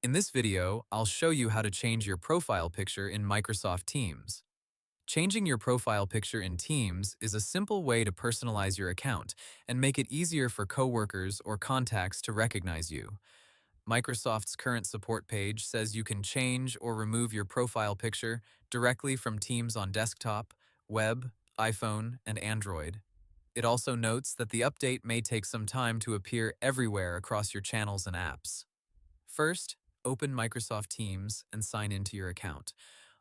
In this video, I'll show you how to change your profile picture in Microsoft Teams. Changing your profile picture in Teams is a simple way to personalize your account and make it easier for coworkers or contacts to recognize you. Microsoft's current support page says you can change or remove your profile picture directly from Teams on desktop, web, iPhone, and Android. It also notes that the update may take some time to appear everywhere across your channels and apps. First, open Microsoft Teams and sign into your account.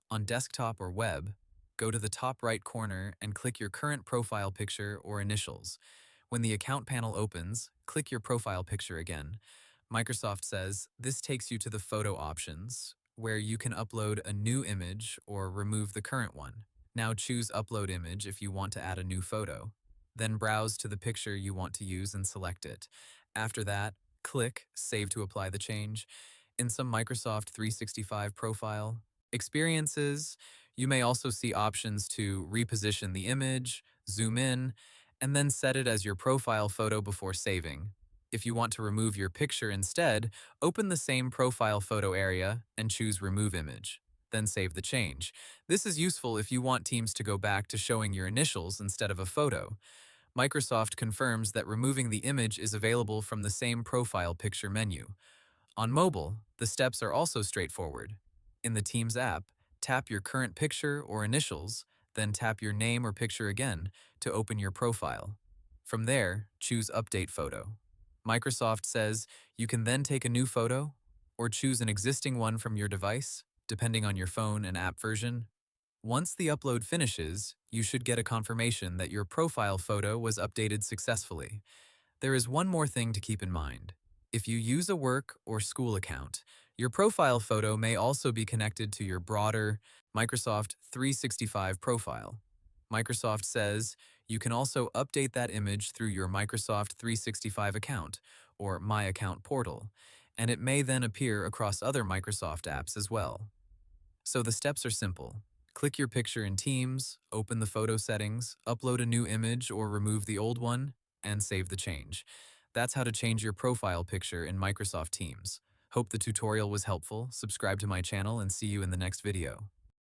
On desktop or web, go to the top right corner and click your current profile picture or initials. When the account panel opens, click your profile picture again. Microsoft says this takes you to the photo options, where you can upload a new image or remove the current one. Now choose Upload Image if you want to add a new photo. Then browse to the picture you want to use and select it. After that, click Save to apply the change. In some Microsoft 365 profile experiences, you may also see options to reposition the image, zoom in, and then set it as your profile photo before saving. If you want to remove your picture instead, open the same profile photo area and choose Remove Image. Then save the change. This is useful if you want Teams to go back to showing your initials instead of a photo. Microsoft confirms that removing the image is available from the same profile picture menu. On mobile, the steps are also straightforward. In the Teams app, tap your current picture or initials, then tap your name or picture again to open your profile. From there, choose Update Photo. Microsoft says you can then take a new photo or choose an existing one from your device, depending on your phone and app version. Once the upload finishes, you should get a confirmation that your profile photo was updated successfully. There is one more thing to keep in mind. If you use a work or school account, your profile photo may also be connected to your broader Microsoft 365 profile. Microsoft says you can also update that image through your Microsoft 365 account or My Account portal, and it may then appear across other Microsoft apps as well. So the steps are simple. Click your picture in Teams, open the photo settings, upload a new image or remove the old one, and save the change. That's how to change your profile picture in Microsoft Teams. Hope the tutorial was helpful. Subscribe to my channel and see you in the next video.